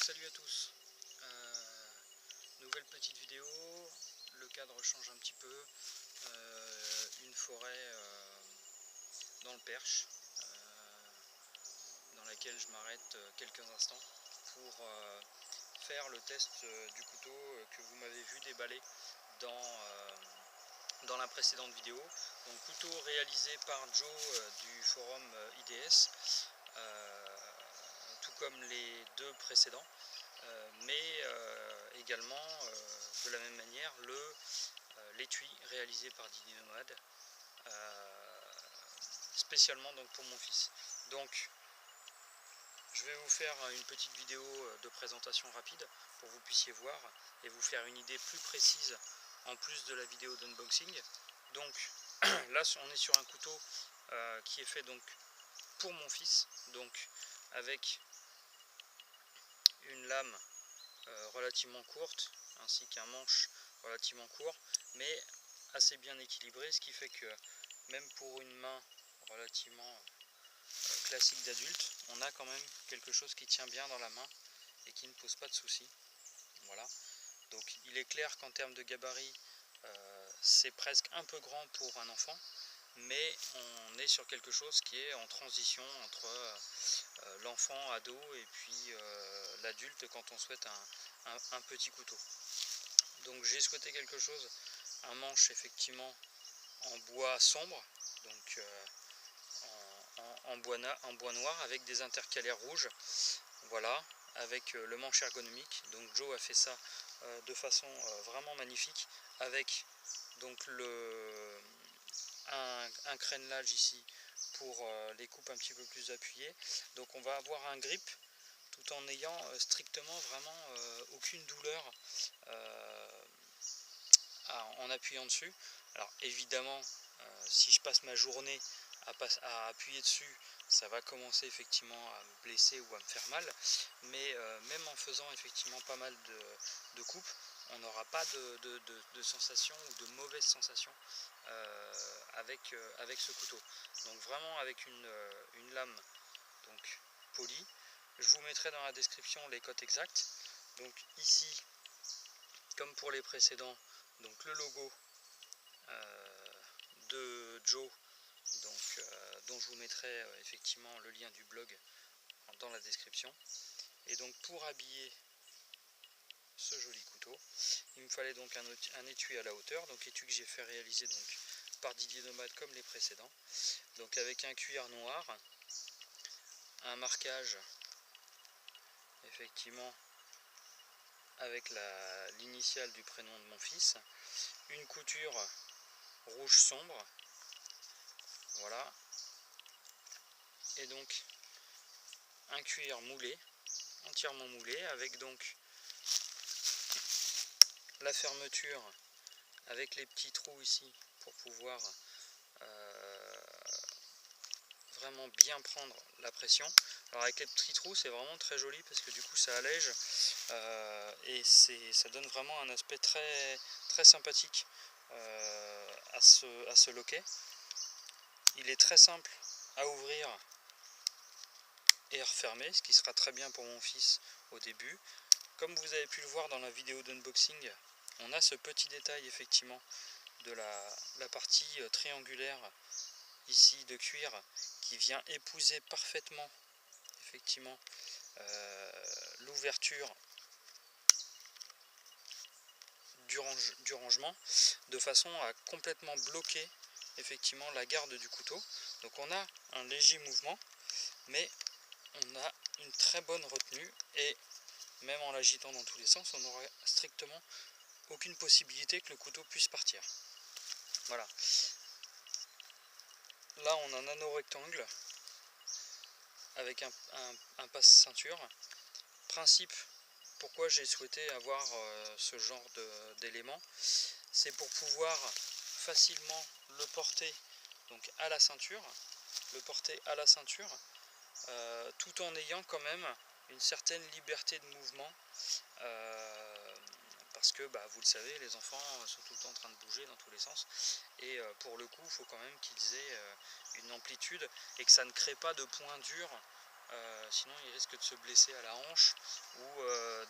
Salut à tous, nouvelle petite vidéo, le cadre change un petit peu, une forêt dans le Perche, dans laquelle je m'arrête quelques instants pour faire le test du couteau que vous m'avez vu déballer dans la précédente vidéo. Donc couteau réalisé par Joe du forum IDS, tout comme les deux précédents. Mais également de la même manière l'étui réalisé par Didier Nomade, spécialement donc pour mon fils. Donc je vais vous faire une petite vidéo de présentation rapide pour que vous puissiez voir et vous faire une idée plus précise en plus de la vidéo d'unboxing. Donc là on est sur un couteau qui est fait donc pour mon fils, donc avec une lame relativement courte ainsi qu'un manche relativement court mais assez bien équilibré, ce qui fait que même pour une main relativement classique d'adulte, on a quand même quelque chose qui tient bien dans la main et qui ne pose pas de soucis. Voilà, donc il est clair qu'en termes de gabarit c'est presque un peu grand pour un enfant, mais on est sur quelque chose qui est en transition entre l'enfant, ado et puis l'adulte quand on souhaite un petit couteau. Donc j'ai souhaité quelque chose, un manche effectivement en bois sombre, donc en bois noir avec des intercalaires rouges, voilà, avec le manche ergonomique. Donc Joe a fait ça de façon vraiment magnifique, avec donc un crénelage ici pour les coupes un petit peu plus appuyées. Donc on va avoir un grip tout en ayant strictement vraiment aucune douleur en appuyant dessus. Alors évidemment si je passe ma journée à appuyer dessus, ça va commencer effectivement à me blesser ou à me faire mal, mais même en faisant effectivement pas mal de coupes, on n'aura pas de sensation ou de mauvaise sensation avec ce couteau. Donc vraiment avec une lame donc polie. Je vous mettrai dans la description les cotes exactes. Donc ici, comme pour les précédents, donc le logo de Joe, donc, dont je vous mettrai effectivement le lien du blog dans la description. Et donc pour habiller ce joli couteau, il me fallait donc un étui à la hauteur, donc étui que j'ai fait réaliser donc par Didier Nomade comme les précédents, donc avec un cuir noir, un marquage effectivement avec l'initiale du prénom de mon fils, une couture rouge sombre, voilà, et donc un cuir moulé, entièrement moulé, avec donc la fermeture avec les petits trous ici pour pouvoir vraiment bien prendre la pression. Alors avec les petits trous c'est vraiment très joli parce que du coup ça allège et ça donne vraiment un aspect très, très sympathique à ce loquet. Il est très simple à ouvrir et à refermer, ce qui sera très bien pour mon fils au début. Comme vous avez pu le voir dans la vidéo d'unboxing, on a ce petit détail effectivement de la partie triangulaire ici de cuir qui vient épouser parfaitement effectivement l'ouverture du rangement, de façon à complètement bloquer effectivement la garde du couteau. Donc on a un léger mouvement, mais on a une très bonne retenue, et même en l'agitant dans tous les sens, on n'aura strictement aucune possibilité que le couteau puisse partir. Voilà. Là on a un anneau rectangle avec un passe-ceinture. Principe, pourquoi j'ai souhaité avoir ce genre d'élément, c'est pour pouvoir facilement le porter donc à la ceinture, tout en ayant quand même une certaine liberté de mouvement, parce que vous le savez, les enfants sont tout le temps en train de bouger dans tous les sens, et pour le coup il faut quand même qu'ils aient une amplitude et que ça ne crée pas de points durs sinon il risque de se blesser à la hanche ou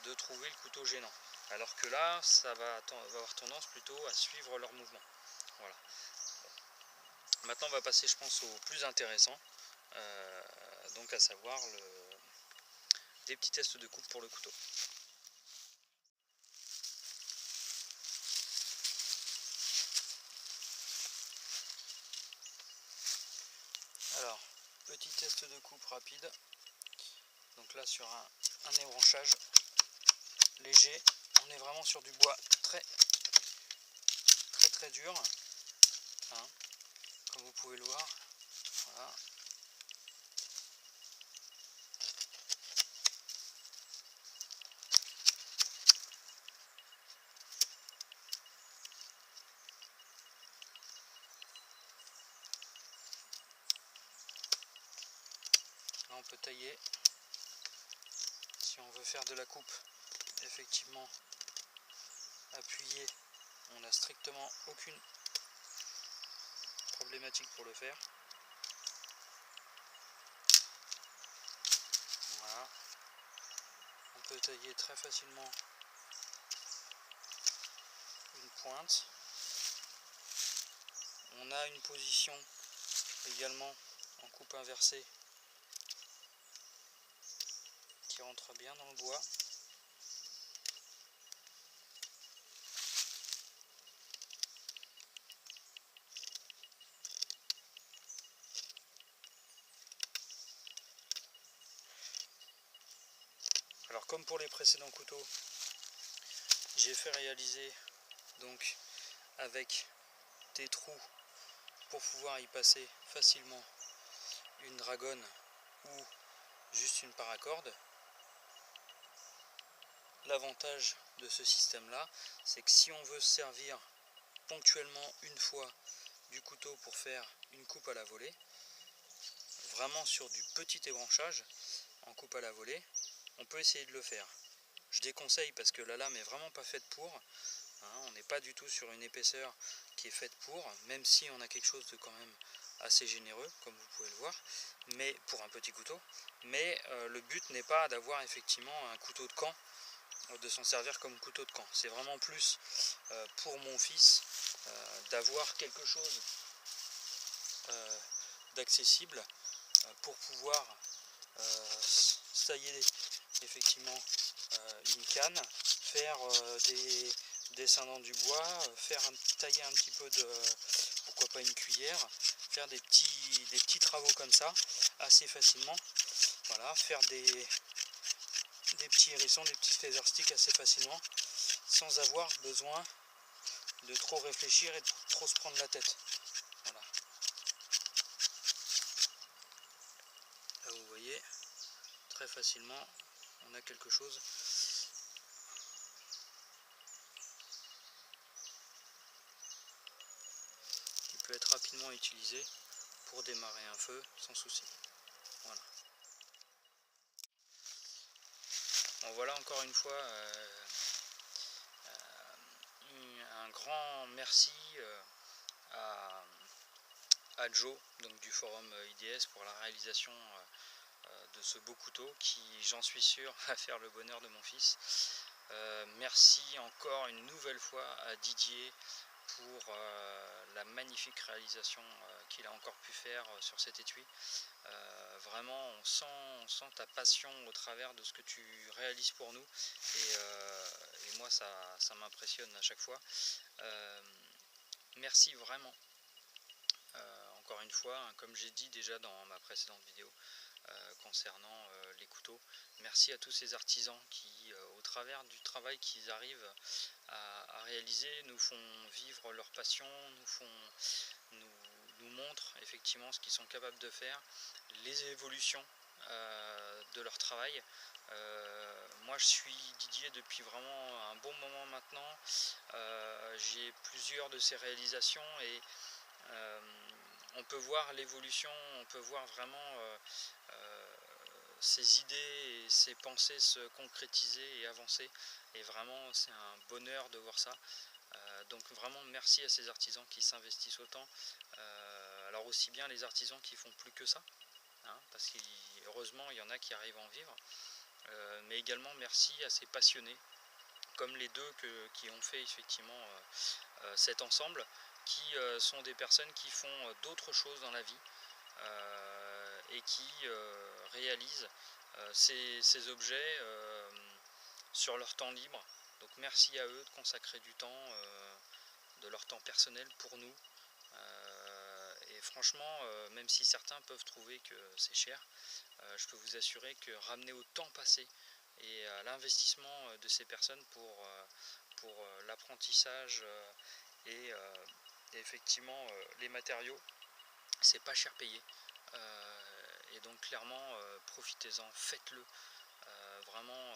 de trouver le couteau gênant. Alors que là, ça va avoir tendance plutôt à suivre leur mouvement. Voilà. Maintenant, on va passer, je pense, au plus intéressant, donc à savoir des petits tests de coupe pour le couteau. Alors, petit test de coupe rapide. Donc là, sur un ébranchage léger, on est vraiment sur du bois très dur, hein, comme vous pouvez le voir. Voilà. Là, on peut tailler. Si on veut faire de la coupe effectivement appuyée, on n'a strictement aucune problématique pour le faire. Voilà. On peut tailler très facilement une pointe. On a une position également en coupe inversée qui rentre bien dans le bois. Alors comme pour les précédents couteaux, j'ai fait réaliser donc avec des trous pour pouvoir y passer facilement une dragonne ou juste une paracorde. L'avantage de ce système là, c'est que si on veut se servir ponctuellement une fois du couteau pour faire une coupe à la volée, vraiment sur du petit ébranchage en coupe à la volée, on peut essayer de le faire. Je déconseille parce que la lame est vraiment pas faite pour, hein, on n'est pas du tout sur une épaisseur qui est faite pour, même si on a quelque chose de quand même assez généreux, comme vous pouvez le voir, mais pour un petit couteau. Mais le but n'est pas d'avoir effectivement un couteau de camp, de s'en servir comme couteau de camp. C'est vraiment plus pour mon fils d'avoir quelque chose d'accessible pour pouvoir tailler effectivement une canne, faire des descendants du bois, tailler un petit peu de, pourquoi pas une cuillère, faire des petits travaux comme ça assez facilement. Voilà, faire des petits hérissons, des petits feather sticks assez facilement, sans avoir besoin de trop réfléchir et de trop se prendre la tête. Voilà. Là vous voyez, très facilement, on a quelque chose qui peut être rapidement utilisé pour démarrer un feu sans souci. Voilà. Bon, voilà encore une fois un grand merci à Joe, donc du forum IDS, pour la réalisation de ce beau couteau qui, j'en suis sûr, va faire le bonheur de mon fils. Merci encore une nouvelle fois à Didier pour la magnifique réalisation qu'il a encore pu faire sur cet étui. Vraiment, on sent ta passion au travers de ce que tu réalises pour nous, et moi ça m'impressionne à chaque fois. Merci vraiment, encore une fois, hein, comme j'ai dit déjà dans ma précédente vidéo concernant les couteaux, merci à tous ces artisans qui, au travers du travail qu'ils arrivent à réaliser, nous font vivre leur passion, nous montrent effectivement ce qu'ils sont capables de faire, les évolutions de leur travail. Moi je suis Didier depuis vraiment un bon moment maintenant, j'ai plusieurs de ces réalisations et on peut voir l'évolution, on peut voir vraiment ses idées et ses pensées se concrétiser et avancer, et vraiment c'est un bonheur de voir ça. Donc vraiment merci à ces artisans qui s'investissent autant, alors aussi bien les artisans qui font plus que ça, hein, parce qu'heureusement il y en a qui arrivent à en vivre, mais également merci à ces passionnés, comme les deux qui ont fait effectivement cet ensemble, qui sont des personnes qui font d'autres choses dans la vie et qui réalisent ces objets sur leur temps libre. Donc merci à eux de consacrer du temps, de leur temps personnel pour nous. Et franchement, même si certains peuvent trouver que c'est cher, je peux vous assurer que ramener au temps passé et à l'investissement de ces personnes pour l'apprentissage et effectivement les matériaux, c'est pas cher payé. Et donc clairement, profitez-en, faites-le, vraiment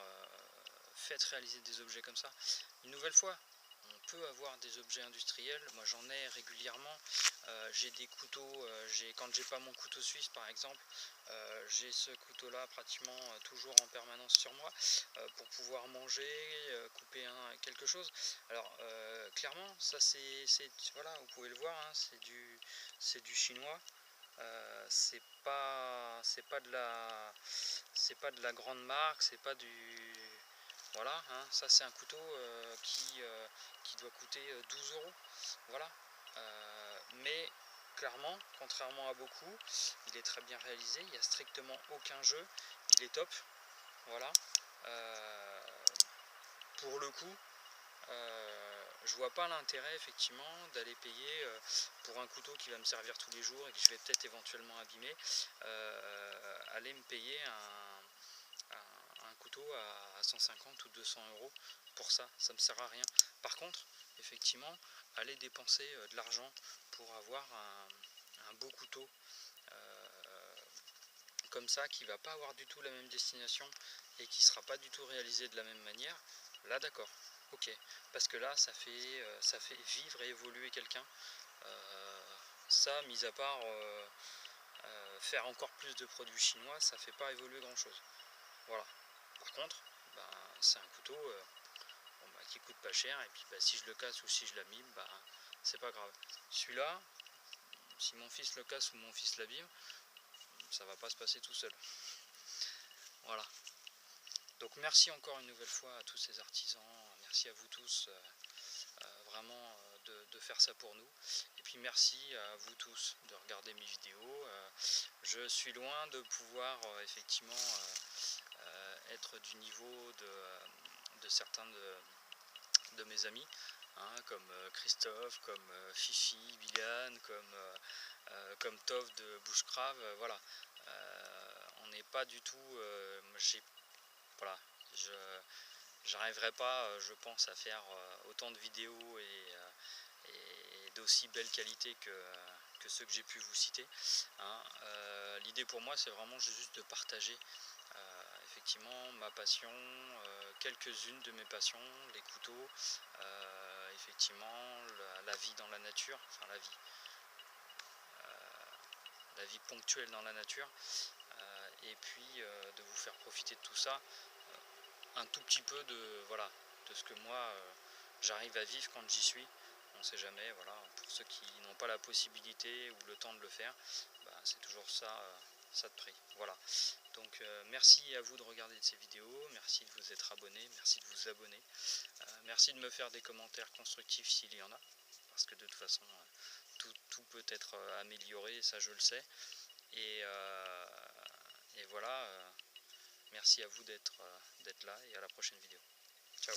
faites réaliser des objets comme ça. Une nouvelle fois, on peut avoir des objets industriels, moi j'en ai régulièrement, j'ai des couteaux, quand j'ai pas mon couteau suisse par exemple, j'ai ce couteau là pratiquement toujours en permanence sur moi, pour pouvoir manger, couper quelque chose. Alors clairement ça c'est voilà, vous pouvez le voir, hein, c'est du chinois. C'est pas de la grande marque, c'est pas du voilà, hein, ça c'est un couteau qui doit coûter 12 euros, voilà. Mais clairement, contrairement à beaucoup, il est très bien réalisé, il n'y a strictement aucun jeu, il est top, voilà. Pour le coup, je vois pas l'intérêt effectivement d'aller payer pour un couteau qui va me servir tous les jours et que je vais peut-être éventuellement abîmer, aller me payer un couteau à 150 ou 200 euros pour ça, ça me sert à rien. Par contre, effectivement, aller dépenser de l'argent pour avoir un beau couteau comme ça, qui va pas avoir du tout la même destination et qui sera pas du tout réalisé de la même manière, là d'accord, ok, parce que là ça fait vivre et évoluer quelqu'un. Ça, mis à part faire encore plus de produits chinois, ça fait pas évoluer grand chose, voilà. Par contre, ben, c'est un couteau bon, bah, qui coûte pas cher, et puis bah, si je le casse ou si je l'abîme, bah, c'est pas grave. Celui-là, si mon fils le casse ou mon fils l'abîme, ça va pas se passer tout seul. Voilà. Donc merci encore une nouvelle fois à tous ces artisans, merci à vous tous vraiment de faire ça pour nous. Et puis merci à vous tous de regarder mes vidéos. Je suis loin de pouvoir effectivement être du niveau de certains de mes amis, hein, comme Christophe, comme Fifi, Biliane, comme Tov de Bushcraft, voilà. On n'est pas du tout, voilà, j'arriverai pas, je pense, à faire autant de vidéos et d'aussi belle qualité que ceux que j'ai pu vous citer, hein. L'idée pour moi c'est vraiment juste de partager effectivement ma passion, quelques-unes de mes passions, les couteaux, effectivement la vie dans la nature, enfin la vie ponctuelle dans la nature, et puis de vous faire profiter de tout ça, un tout petit peu de, voilà, de ce que moi j'arrive à vivre quand j'y suis. On ne sait jamais, voilà, pour ceux qui n'ont pas la possibilité ou le temps de le faire, bah, c'est toujours ça, ça de prix. Voilà. Donc merci à vous de regarder ces vidéos, merci de vous être abonné, merci de vous abonner, merci de me faire des commentaires constructifs s'il y en a, parce que de toute façon tout peut être amélioré, ça je le sais. Et voilà, merci à vous d'être là et à la prochaine vidéo. Ciao.